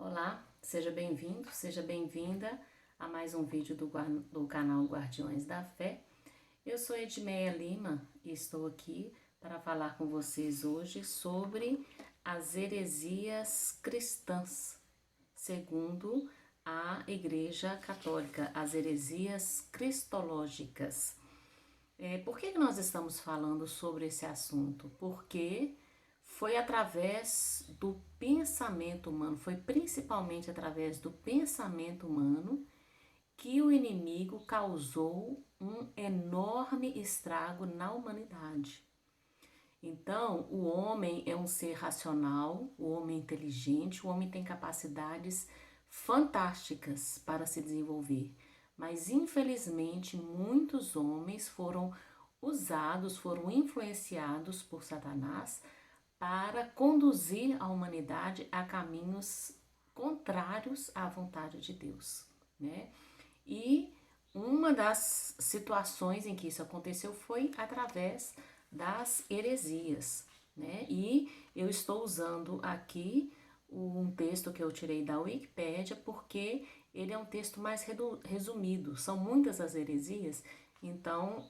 Olá, seja bem-vindo, seja bem-vinda a mais um vídeo do canal Guardiões da Fé. Eu sou Edmeia Lima e estou aqui para falar com vocês hoje sobre as heresias cristãs, segundo a Igreja Católica, as heresias cristológicas. Por que nós estamos falando sobre esse assunto? Porque foi através do pensamento humano, foi principalmente através do pensamento humano que o inimigo causou um enorme estrago na humanidade. Então, o homem é um ser racional, o homem é inteligente, o homem tem capacidades fantásticas para se desenvolver. Mas, infelizmente, muitos homens foram usados, foram influenciados por Satanás para conduzir a humanidade a caminhos contrários à vontade de Deus, né? E uma das situações em que isso aconteceu foi através das heresias, né? E eu estou usando aqui um texto que eu tirei da Wikipédia porque ele é um texto mais resumido. São muitas as heresias, então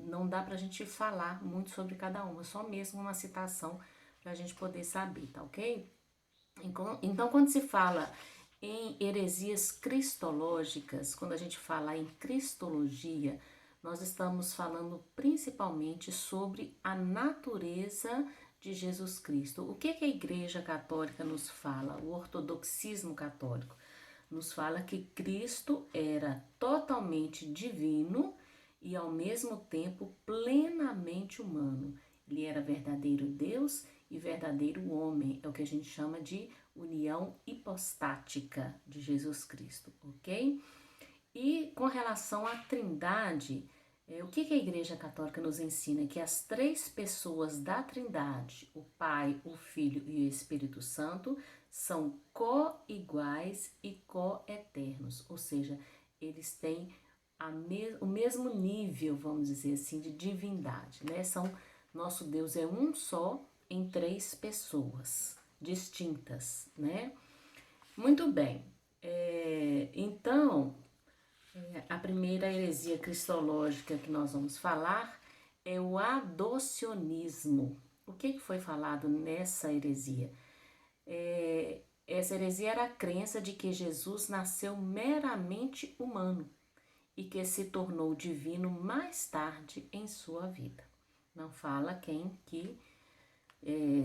não dá para a gente falar muito sobre cada uma, só mesmo uma citação para a gente poder saber, tá ok? Então, quando se fala em heresias cristológicas, quando a gente fala em cristologia, nós estamos falando principalmente sobre a natureza de Jesus Cristo. O que a Igreja Católica nos fala? O ortodoxismo católico nos fala que Cristo era totalmente divino e ao mesmo tempo plenamente humano. Ele era verdadeiro Deus e verdadeiro homem, é o que a gente chama de união hipostática de Jesus Cristo, ok? E com relação à Trindade, o que a Igreja Católica nos ensina? Que as três pessoas da Trindade, o Pai, o Filho e o Espírito Santo, são co-iguais e co-eternos, ou seja, eles têm o mesmo nível, vamos dizer assim, de divindade, né? Nosso Deus é um só em três pessoas distintas, né? Muito bem. Então, a primeira heresia cristológica que nós vamos falar é o adocionismo. O que foi falado nessa heresia? Essa heresia era a crença de que Jesus nasceu meramente humano e que se tornou divino mais tarde em sua vida. Não fala quem que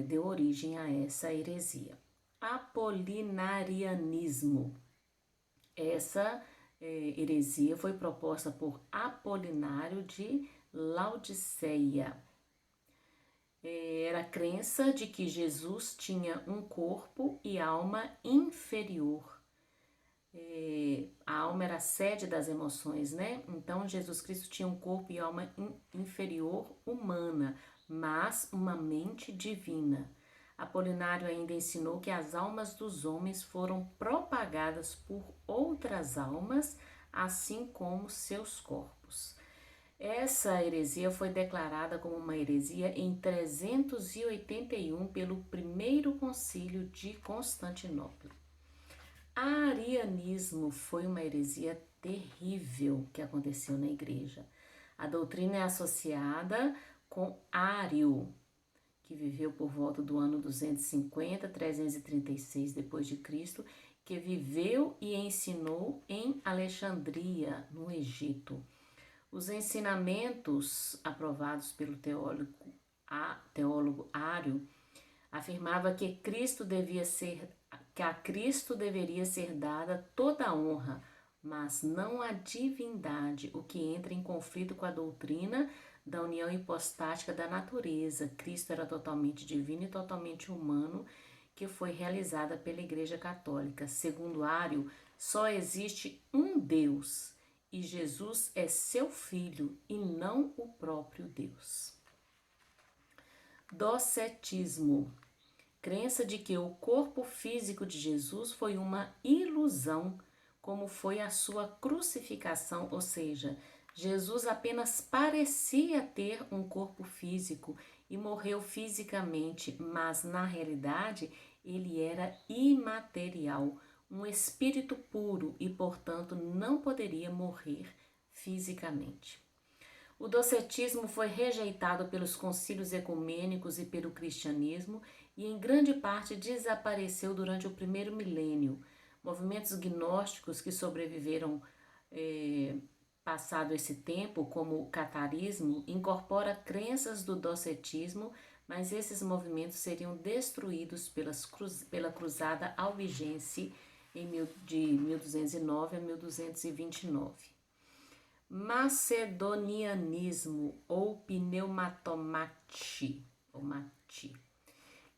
deu origem a essa heresia. Apolinarianismo. Essa heresia foi proposta por Apolinário de Laodiceia. Era a crença de que Jesus tinha um corpo e alma inferior. A alma era a sede das emoções, né? Então, Jesus Cristo tinha um corpo e alma inferior humana, mas uma mente divina. Apolinário ainda ensinou que as almas dos homens foram propagadas por outras almas, assim como seus corpos. Essa heresia foi declarada como uma heresia em 381 pelo primeiro concílio de Constantinopla. Arianismo foi uma heresia terrível que aconteceu na igreja. A doutrina é associada com Ário, que viveu por volta do ano 250, 336 depois de Cristo, que viveu e ensinou em Alexandria, no Egito. Os ensinamentos aprovados pelo teólogo Ário afirmava que a Cristo deveria ser dada toda a honra, mas não a divindade, o que entra em conflito com a doutrina da união hipostática da natureza. Cristo era totalmente divino e totalmente humano, que foi realizada pela Igreja Católica. Segundo Ário, só existe um Deus e Jesus é seu filho e não o próprio Deus. Docetismo. Crença de que o corpo físico de Jesus foi uma ilusão, como foi a sua crucificação, ou seja, Jesus apenas parecia ter um corpo físico e morreu fisicamente, mas na realidade Ele era imaterial, um espírito puro e, portanto, não poderia morrer fisicamente. O docetismo foi rejeitado pelos concílios ecumênicos e pelo cristianismo e, em grande parte, desapareceu durante o primeiro milênio. Movimentos gnósticos que sobreviveram passado esse tempo, como o catarismo, incorpora crenças do docetismo, mas esses movimentos seriam destruídos pela Cruzada Albigense de 1209 a 1229. Macedonianismo ou pneumatomati, ou mati.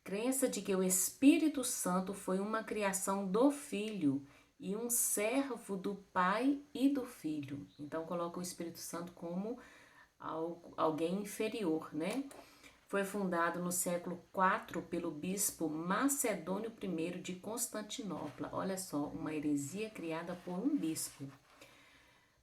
Crença de que o Espírito Santo foi uma criação do Filho e um servo do Pai e do Filho. Então coloca o Espírito Santo como alguém inferior, né? Foi fundado no século IV pelo bispo Macedônio I de Constantinopla. Olha só, uma heresia criada por um bispo.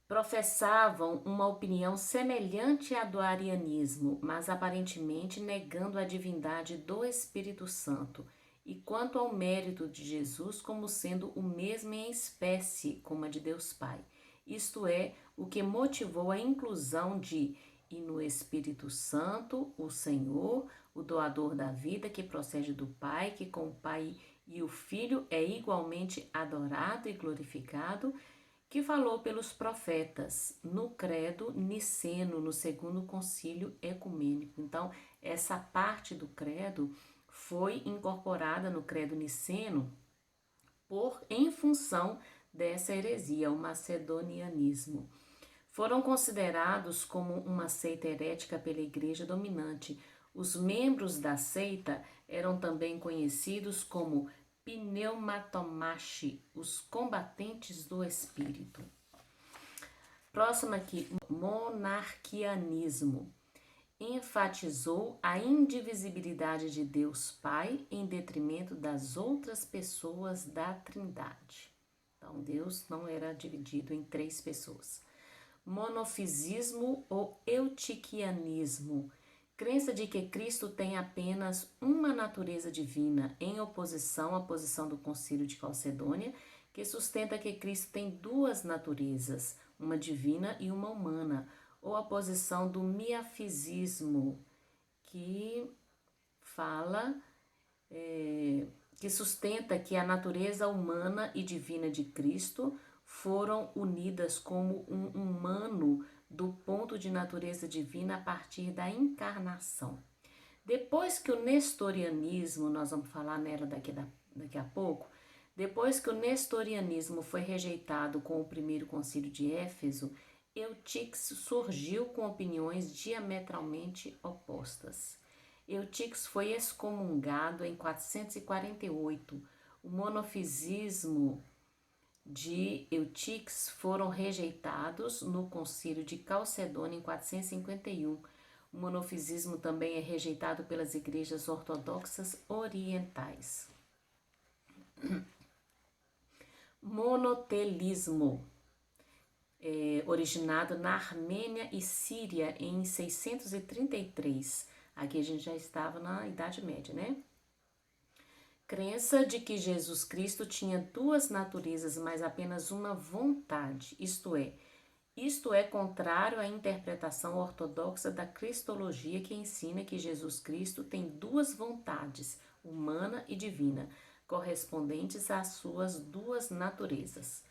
Professavam uma opinião semelhante à do arianismo, mas aparentemente negando a divindade do Espírito Santo, e quanto ao mérito de Jesus como sendo o mesmo em espécie como a de Deus Pai. Isto é, o que motivou a inclusão de "e no Espírito Santo, o Senhor, o doador da vida, que procede do Pai, que com o Pai e o Filho é igualmente adorado e glorificado", que falou pelos profetas no credo niceno, no segundo concílio ecumênico. Então, essa parte do credo foi incorporada no credo niceno em função dessa heresia, o macedonianismo. Foram considerados como uma seita herética pela igreja dominante. Os membros da seita eram também conhecidos como pneumatomachi, os combatentes do espírito. Próximo aqui, monarquianismo. Enfatizou a indivisibilidade de Deus Pai em detrimento das outras pessoas da Trindade. Então, Deus não era dividido em 3 pessoas. Monofisismo ou eutiquianismo. Crença de que Cristo tem apenas uma natureza divina, em oposição à posição do Concílio de Calcedônia, que sustenta que Cristo tem 2 naturezas, uma divina e uma humana, ou a posição do miafisismo, que fala, que sustenta que a natureza humana e divina de Cristo foram unidas como um humano do ponto de natureza divina a partir da encarnação. Depois que o nestorianismo, nós vamos falar nela daqui a pouco, depois que o nestorianismo foi rejeitado com o primeiro concílio de Éfeso, Eutix surgiu com opiniões diametralmente opostas. Eutix foi excomungado em 448. O monofisismo de Eutix foram rejeitados no concílio de Calcedônia em 451. O monofisismo também é rejeitado pelas igrejas ortodoxas orientais. Monotelismo, originado na Armênia e Síria em 633. Aqui a gente já estava na Idade Média, né? Crença de que Jesus Cristo tinha 2 naturezas, mas apenas uma vontade, isto é contrário à interpretação ortodoxa da cristologia, que ensina que Jesus Cristo tem 2 vontades, humana e divina, correspondentes às suas 2 naturezas.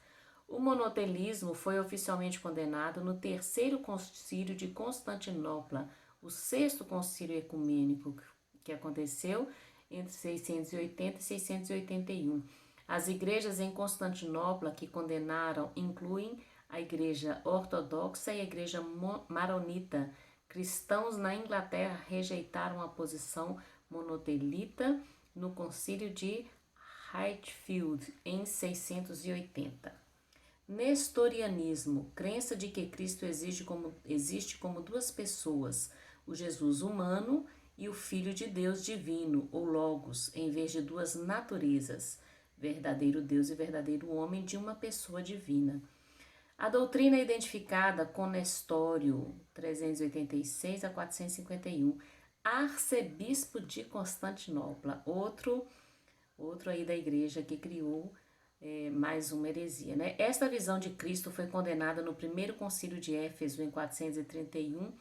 O monotelismo foi oficialmente condenado no terceiro concílio de Constantinopla, o 6º concílio ecumênico, que aconteceu entre 680 e 681. As igrejas em Constantinopla que condenaram incluem a Igreja Ortodoxa e a Igreja Maronita. Cristãos na Inglaterra rejeitaram a posição monotelita no Concílio de Whitefield, em 680. Nestorianismo, crença de que Cristo existe como 2 pessoas, o Jesus humano e o Filho de Deus divino, ou Logos, em vez de 2 naturezas, verdadeiro Deus e verdadeiro homem de uma pessoa divina. A doutrina é identificada com Nestório, 386 a 451, arcebispo de Constantinopla, outro outro aí da igreja que criou mais uma heresia, né? Esta visão de Cristo foi condenada no primeiro concílio de Éfeso em 431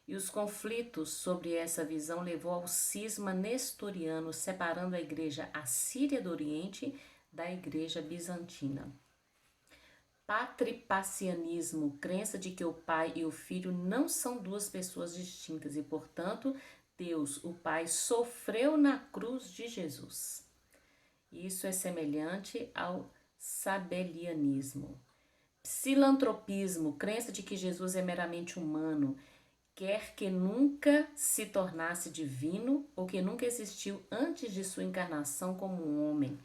e os conflitos sobre essa visão levou ao cisma nestoriano, separando a igreja assíria do Oriente da igreja bizantina. Patripacianismo, crença de que o pai e o filho não são duas pessoas distintas e, portanto, Deus, o Pai, sofreu na cruz de Jesus. Isso é semelhante ao sabelianismo. Psilantropismo, crença de que Jesus é meramente humano, quer que nunca se tornasse divino ou que nunca existiu antes de sua encarnação como um homem.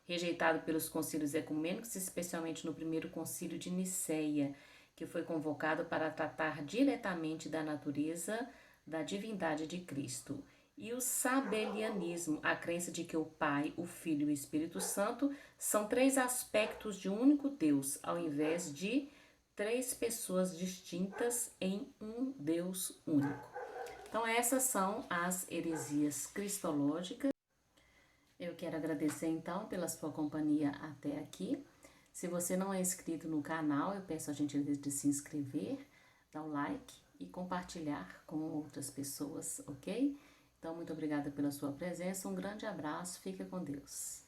Rejeitado pelos concílios ecumênicos, especialmente no primeiro concílio de Nicéia, que foi convocado para tratar diretamente da natureza da divindade de Cristo. E o sabelianismo, a crença de que o Pai, o Filho e o Espírito Santo são três aspectos de um único Deus, ao invés de três pessoas distintas em um Deus único. Então, essas são as heresias cristológicas. Eu quero agradecer então pela sua companhia até aqui. Se você não é inscrito no canal, eu peço a gentileza de se inscrever, dar o like e compartilhar com outras pessoas, ok? Então, muito obrigada pela sua presença, um grande abraço, fica com Deus.